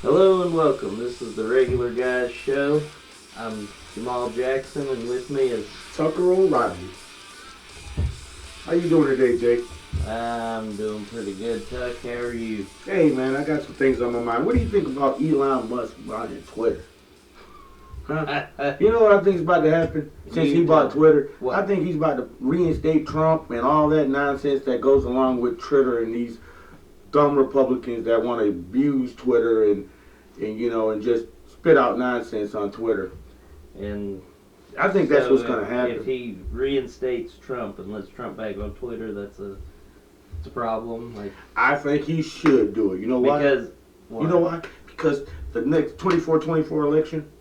Hello and welcome. This is the Regular Guys Show. I'm Jamal Jackson, and with me is Tucker O'Reilly. How you doing today, Jake? I'm doing pretty good, Tuck. How are you? Hey, man, I got some things on my mind. What do you think about Elon Musk buying Twitter? Huh? You know what I think is about to happen since he bought Twitter? What? I think he's about to reinstate Trump and all that nonsense that goes along with Twitter and these dumb Republicans that want to abuse Twitter and just spit out nonsense on Twitter. And I think that's so what's going to happen. If he reinstates Trump and lets Trump back on Twitter, it's a problem. I think he should do it. You know why? Because you know why? Because the next 24 election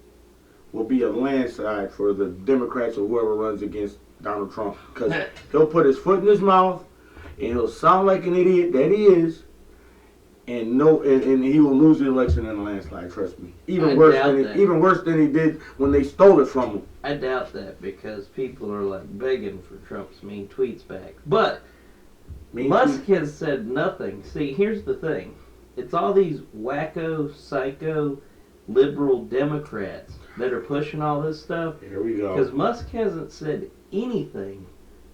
will be a landslide for the Democrats or whoever runs against Donald Trump. Because he'll put his foot in his mouth and he'll sound like an idiot that he is. And he will lose the election in a landslide. Trust me. Even worse than he did when they stole it from him. I doubt that because people are begging for Trump's mean tweets back. But Musk has said nothing. See, here's the thing: it's all these wacko, psycho, liberal Democrats that are pushing all this stuff. Here we go. Because Musk hasn't said anything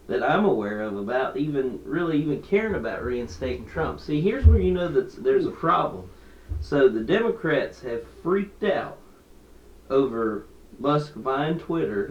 that I'm aware of about even caring about reinstating Trump. See, here's where you know that there's a problem. So the Democrats have freaked out over Musk buying Twitter,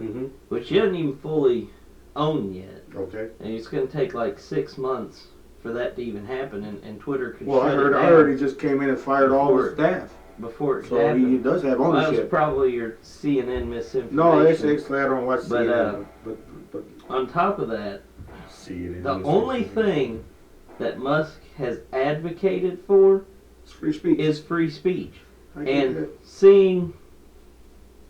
which he doesn't even fully own yet. Okay. And it's going to take 6 months for that to even happen, and Twitter could Well, shut it down. I heard he just came in and fired all his staff. Before it so happened. He does have ownership. That was probably your CNN misinformation. No, it's actually I don't watch CNN. But on top of that, CNN, the only thing that Musk has advocated for is free speech. And seeing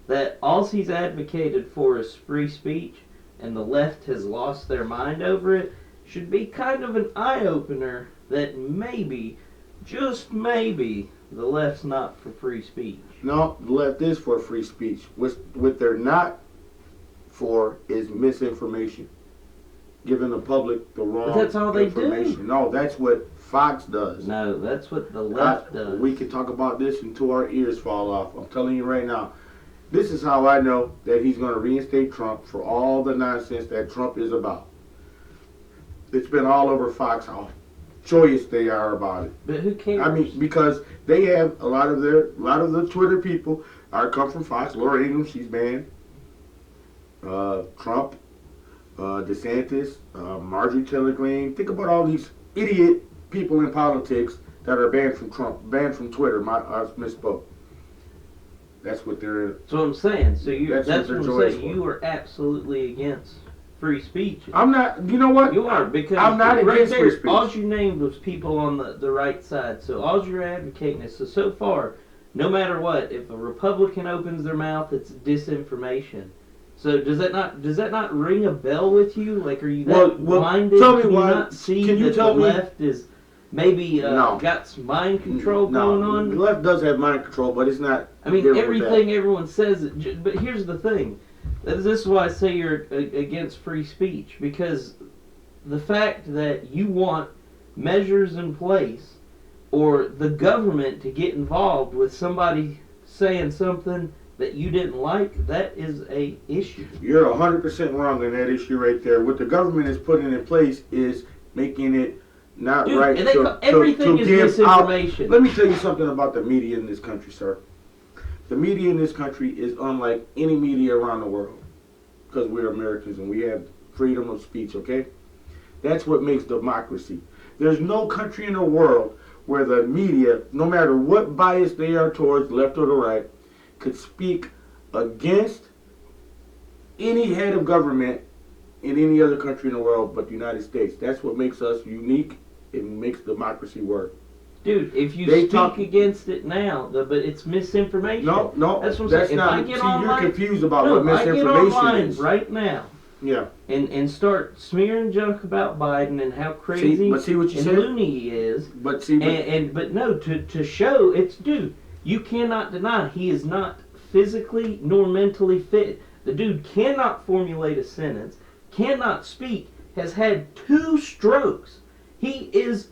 that all he's advocated for is free speech and the left has lost their mind over it should be kind of an eye-opener that maybe, just maybe, the left's not for free speech. No, the left is for free speech. What they're not for is misinformation. Giving the public the wrong but that's all information. They do. No, that's what Fox does. No, that's what the left does. We can talk about this until our ears fall off. I'm telling you right now. This is how I know that he's going to reinstate Trump for all the nonsense that Trump is about. It's been all over Fox how joyous they are about it. But who cares? I mean, because they have a lot of the Twitter people come from Fox. Laura Ingraham, she's banned. Trump, DeSantis, Marjorie Taylor Greene. Think about all these idiot people in politics that are banned from Trump, banned from Twitter. I misspoke. That's what they're. That's what I'm saying. So that's what I'm saying. You are absolutely against free speech. I'm not. You know what? You are, because I'm not against free speech. All you named was people on the right side. So all you're advocating is so far, no matter what, if a Republican opens their mouth, it's disinformation. So does that not ring a bell with you? Are you that blinded? Tell me Can why. you not see Can you that tell the me? left is maybe got some mind control going on? The left does have mind control, but it's not. I mean, everything everyone says. But here's the thing. This is why I say you're against free speech, because the fact that you want measures in place or the government to get involved with somebody saying something that you didn't like, that is a issue. You're 100% wrong on that issue right there. What the government is putting in place is making it not right everything is misinformation. Let me tell you something about the media in this country, sir. The media in this country is unlike any media around the world because we're Americans and we have freedom of speech, okay? That's what makes democracy. There's no country in the world where the media, no matter what bias they are towards, left or the right, could speak against any head of government in any other country in the world but the United States. That's what makes us unique. It makes democracy work. Dude, if you speak against it now, but it's misinformation. No, that's what I'm saying. Not. If I get online, you're confused about what misinformation I get online is. right now. Yeah. And start smearing junk about Biden and how crazy see what you and said? loony he is. But no, to show it's, dude, you cannot deny he is not physically nor mentally fit. The dude cannot formulate a sentence, cannot speak, has had 2 strokes. He is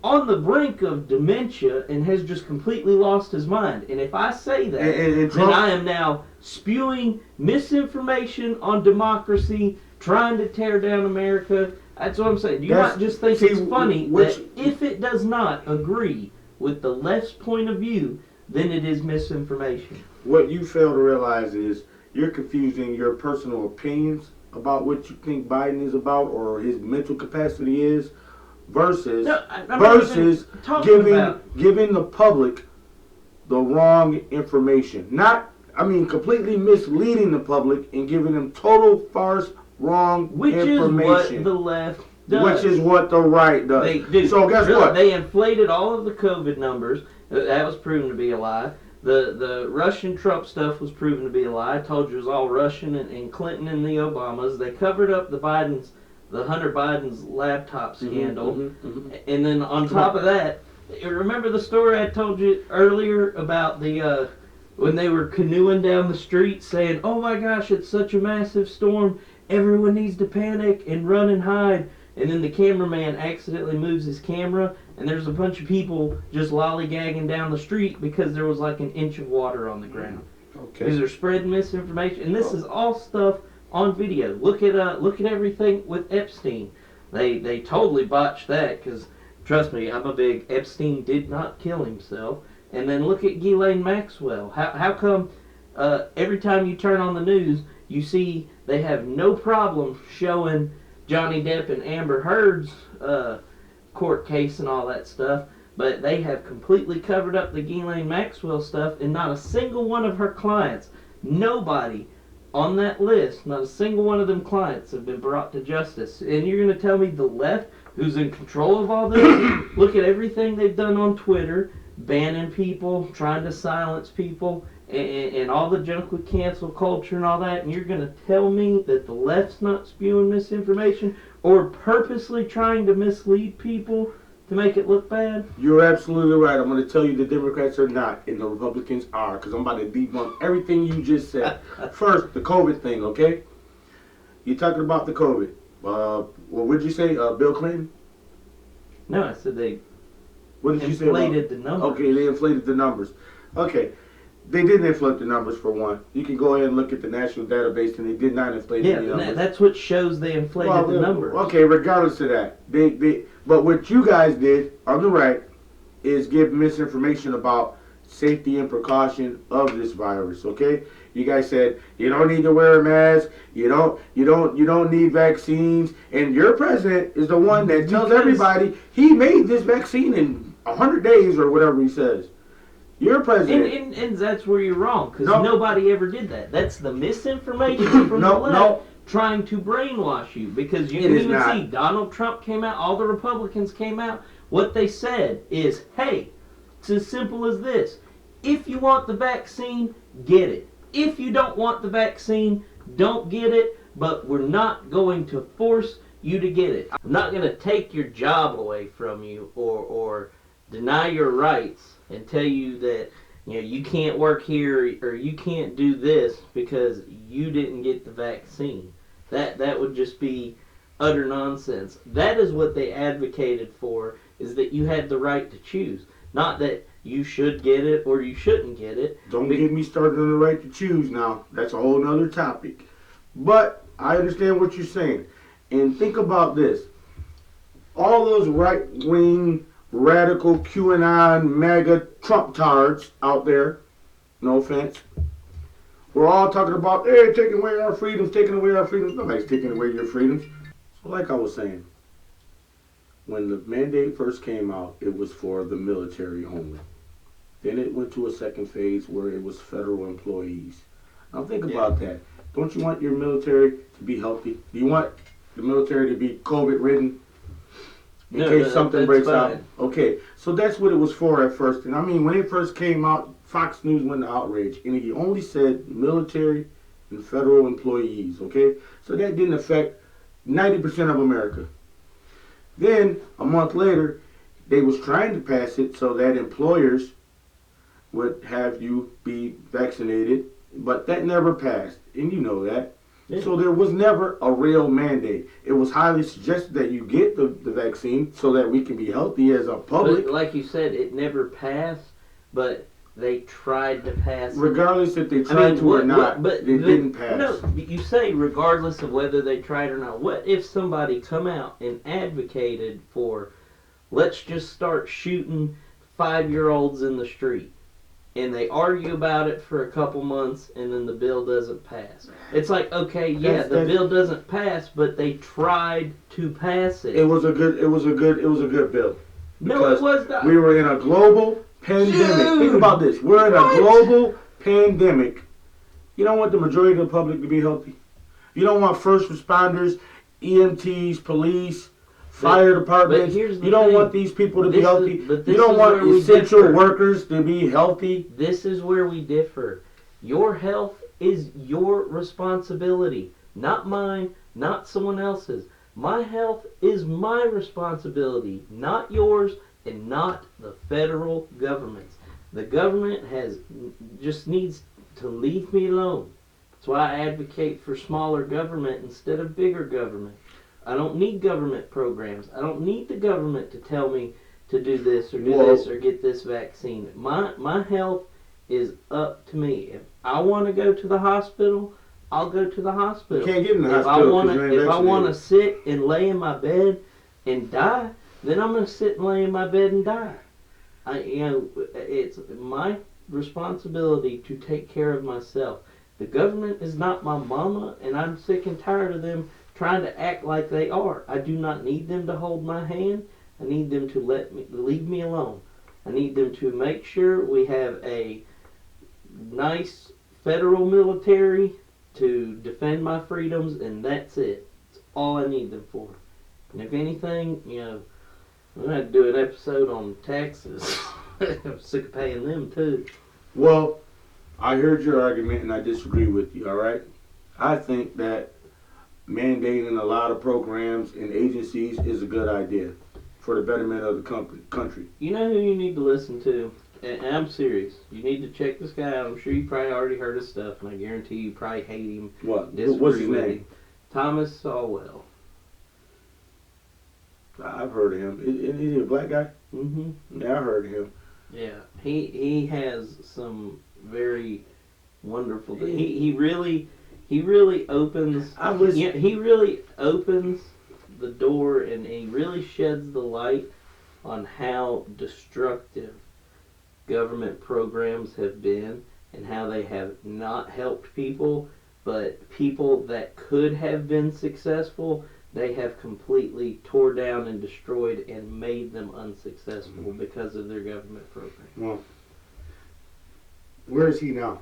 on the brink of dementia and has just completely lost his mind. And if I say that, and then I am now spewing misinformation on democracy, trying to tear down America. That's what I'm saying. Do you not just think it's funny that if it does not agree with the left's point of view, then it is misinformation? What you fail to realize is you're confusing your personal opinions about what you think Biden is about or his mental capacity is versus giving the public the wrong information. Completely misleading the public and giving them total farce, wrong information. Which is what the left does. Which is what the right does. They do. So guess what? They inflated all of the COVID numbers. That was proven to be a lie. The Russian Trump stuff was proven to be a lie. I told you it was all Russian and Clinton and the Obamas. They covered up the Hunter Biden's laptop scandal. And then on top of that, remember the story I told you earlier about the when they were canoeing down the street saying, "Oh my gosh, it's such a massive storm. Everyone needs to panic and run and hide." And then the cameraman accidentally moves his camera, and there's a bunch of people just lollygagging down the street because there was like an inch of water on the ground. Okay. Because they're spreading misinformation, and this is all stuff on video. Look at everything with Epstein. They totally botched that because, trust me, I'm a big Epstein did not kill himself. And then look at Ghislaine Maxwell. How come every time you turn on the news, you see they have no problem showing Johnny Depp and Amber Heard's court case and all that stuff, but they have completely covered up the Ghislaine Maxwell stuff, and not a single one of her clients, nobody on that list, not a single one of them clients have been brought to justice. And you're going to tell me the left, who's in control of all this, look at everything they've done on Twitter, banning people, trying to silence people, and all the junk with cancel culture and all that, and you're going to tell me that the left's not spewing misinformation or purposely trying to mislead people to make it look bad? You're absolutely right. I'm going to tell you the Democrats are not and the Republicans are, because I'm about to debunk everything you just said. First, the COVID thing, okay? You're talking about the COVID. What did you say, Bill Clinton? No, I said they what did you say inflated the numbers. Okay, they inflated the numbers. Okay. They didn't inflate the numbers, for one. You can go ahead and look at the national database, and they did not inflate the numbers. Yeah, that's what shows they inflated the numbers. Okay, regardless of that. But what you guys did, on the right, is give misinformation about safety and precaution of this virus, okay? You guys said, you don't need to wear a mask, you don't need vaccines, and your president is the one that tells everybody he made this vaccine in 100 days or whatever he says. You're president. And that's where you're wrong, because nobody ever did that. That's the misinformation from the left trying to brainwash you, because you didn't even see Donald Trump came out, all the Republicans came out. What they said is, hey, it's as simple as this. If you want the vaccine, get it. If you don't want the vaccine, don't get it, but we're not going to force you to get it. I'm not going to take your job away from you or deny your rights and tell you that you can't work here or you can't do this because you didn't get the vaccine. That would just be utter nonsense. That is what they advocated for, is that you had the right to choose, not that you should get it or you shouldn't get it. Don't get me started on the right to choose now. That's a whole nother topic. But I understand what you're saying. And think about this. All those right-wing, radical, QAnon, MAGA Trump-tards out there, no offense, we're all talking about, hey, taking away our freedoms, taking away our freedoms. Nobody's taking away your freedoms. So like I was saying, when the mandate first came out, it was for the military only. Then it went to a second phase where it was federal employees. Now think about that. Don't you want your military to be healthy? Do you want the military to be COVID-ridden in case something breaks out? Okay, so that's what it was for at first. And I mean, when it first came out, Fox News went to outrage. And he only said military and federal employees, okay? So that didn't affect 90% of America. Then, a month later, they was trying to pass it so that employers would have you be vaccinated, but that never passed, and you know that. Yeah. So there was never a real mandate. It was highly suggested that you get the vaccine so that we can be healthy as a public. But like you said, it never passed, but they tried to pass it. Regardless if they tried to or not, it didn't pass. No, you say regardless of whether they tried or not. What if somebody come out and advocated for, let's just start shooting 5-year-olds in the street, and they argue about it for a couple months, and then the bill doesn't pass? It's like, okay, yeah, the bill doesn't pass, but they tried to pass it. It was a good bill. No, it was not. We were in a global pandemic. Dude, think about this. We're in a global pandemic. You don't want the majority of the public to be healthy. You don't want first responders, EMTs, police, fire departments. You don't want these people to be healthy. You don't want essential workers to be healthy. This is where we differ. Your health is your responsibility, not mine, not someone else's. My health is my responsibility, not yours, and not the federal government's. The government just needs to leave me alone. That's why I advocate for smaller government instead of bigger government. I don't need government programs. I don't need the government to tell me to do this or do this or get this vaccine. My health is up to me. If I want to go to the hospital, I'll go to the hospital. You can't get in the hospital if I want to sit and lay in my bed and die, then I'm going to sit and lay in my bed and die. It's my responsibility to take care of myself. The government is not my mama, and I'm sick and tired of them trying to act like they are. I do not need them to hold my hand. I need them to leave me alone. I need them to make sure we have a nice federal military to defend my freedoms, and that's it. That's all I need them for. And if anything, I'm going to have to do an episode on taxes. I'm sick of paying them too. Well, I heard your argument and I disagree with you, all right? I think that mandating a lot of programs and agencies is a good idea for the betterment of the country. You know who you need to listen to? And I'm serious. You need to check this guy out. I'm sure you probably already heard his stuff, and I guarantee you probably hate him. What? What's his name? Thomas Sowell. I've heard of him. Is he a black guy? Mm-hmm. Yeah, I heard of him. Yeah, he has some very wonderful. He really opens. He really opens the door, and he really sheds the light on how destructive government programs have been and how they have not helped people, but people that could have been successful, they have completely tore down and destroyed and made them unsuccessful because of their government program. Well, where is he now?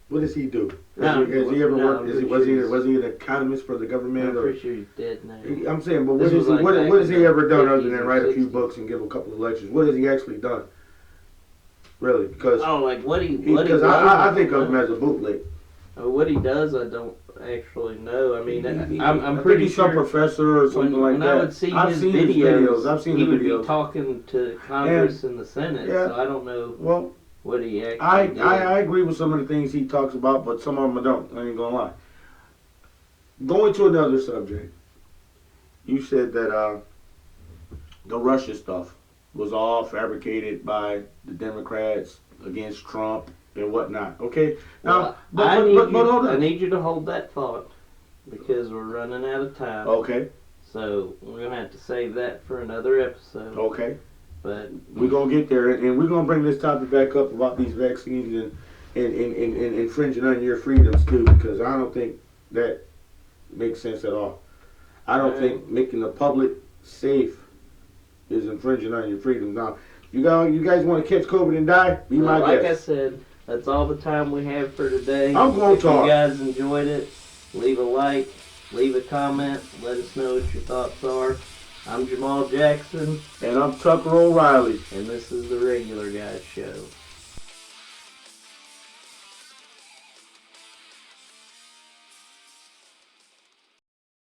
What does he do? Has he ever worked? Was he an economist for the government? I'm pretty sure he's dead now. I'm saying, but what has he ever done other than write a few books and give a couple of lectures? What has he actually done? Really? Because because I think of him as a bootleg. What he does, I don't actually know. I mean, I'm I pretty think he's sure some professor or something like that. When I would see I've his seen videos, I've seen he the would videos. be talking to Congress and the Senate. Yeah. So I don't know. Well, what he actually did. I agree with some of the things he talks about, but some of them I don't. I ain't gonna lie. Going to another subject, you said that the Russia stuff was all fabricated by the Democrats against Trump and whatnot. Okay, now I need you to hold that thought because we're running out of time. Okay. So we're gonna have to save that for another episode. Okay. But we're gonna get there, and we're gonna bring this topic back up about these vaccines and infringing on your freedoms too, because I don't think that makes sense at all. I don't think making the public safe is infringing on your freedoms. Now, you guys want to catch COVID and die? Be my guest. Like I said, that's all the time we have for today. I'm gonna talk. If you guys enjoyed it, leave a like, leave a comment, let us know what your thoughts are. I'm Jamal Jackson. And I'm Tucker O'Reilly. And this is the Regular Guys Show.